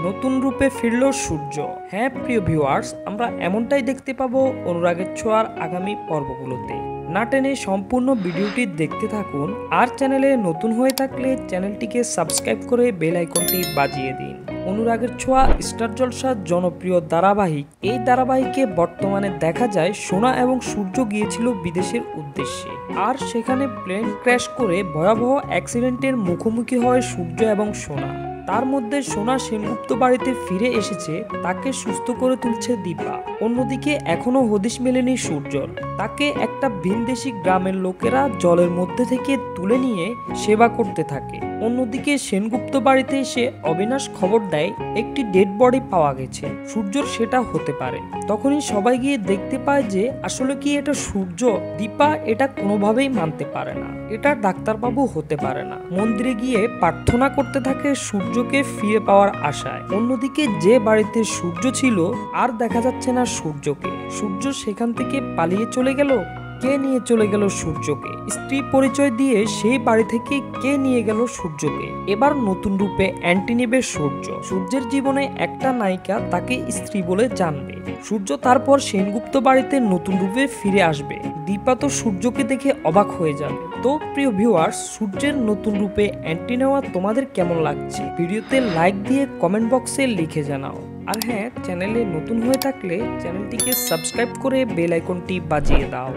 নতুন রূপে ফিরল সূর্য। হ্যাঁ প্রিয় ভিউয়ার্স, আমরা এমনটাই দেখতে পাবো অনুরাগের ছোঁয়ার আগামী পর্বগুলোতে। না টেনে সম্পূর্ণ ভিডিওটি দেখতে থাকুন, আর চ্যানেলে নতুন হয়ে থাকলে চ্যানেলটিকে সাবস্ক্রাইব করে বেল আইকনটি বাজিয়ে দিন। অনুরাগের ছোঁয়া স্টার জলসার জনপ্রিয় ধারাবাহিক। এই ধারাবাহিকে বর্তমানে দেখা যায় সোনা এবং সূর্য গিয়েছিল বিদেশের উদ্দেশ্যে, আর সেখানে প্লেন ক্র্যাশ করে ভয়াবহ অ্যাক্সিডেন্টের মুখোমুখি হয় সূর্য এবং সোনা। তার মধ্যে সোনা সেনগুপ্ত বাড়িতে ফিরে এসেছে, তাকে সুস্থ করে তুলছে দীপা। অন্যদিকে এখনো হদিশ মেলেনি সূর্যর। তাকে একটা ভিনদেশি গ্রামের লোকেরা জলের মধ্যে থেকে তুলে নিয়ে সেবা করতে থাকে। অন্যদিকে সেনগুপ্ত বাড়িতে এসে অবিনাশ খবর দেয় একটি ডেড বডি পাওয়া গেছে, সূর্যর সেটা হতে পারে। তখনই সবাই গিয়ে দেখতে পায় যে আসলে কি এটা সূর্য। দীপা এটা কোনোভাবেই মানতে পারে না, এটা ডাক্তারবাবু হতে পারে না। মন্দিরে গিয়ে প্রার্থনা করতে থাকে সূর্যকে ফিরে পাওয়ার আশায়। অন্যদিকে যে বাড়িতে সূর্য ছিল আর দেখা যাচ্ছে না সূর্যকে। সূর্য সেখান থেকে পালিয়ে চলে গেল। কে নিয়ে চলে গেল সূর্যকে? স্ত্রী পরিচয় দিয়ে সেই বাড়ি থেকে কে নিয়ে গেল সূর্যকে? এবার নতুন রূপে অ্যান্টি নেবে সূর্য। সূর্যের জীবনে একটা নায়িকা তাকে স্ত্রী বলে জানবে। সূর্য তারপর সেনগুপ্ত বাড়িতে নতুন রূপে ফিরে আসবে। দীপা তো সূর্যকে দেখে অবাক হয়ে যাবে। তো প্রিয় ভিউয়ার্স, সূর্যের নতুন রূপে অ্যান্টি নেওয়া তোমাদের কেমন লাগছে? ভিডিওতে লাইক দিয়ে কমেন্ট বক্সে লিখে জানাও। আর হ্যাঁ, চ্যানেলে নতুন হয়ে থাকলে চ্যানেলটিকে সাবস্ক্রাইব করে বেল আইকনটি বাজিয়ে দাও।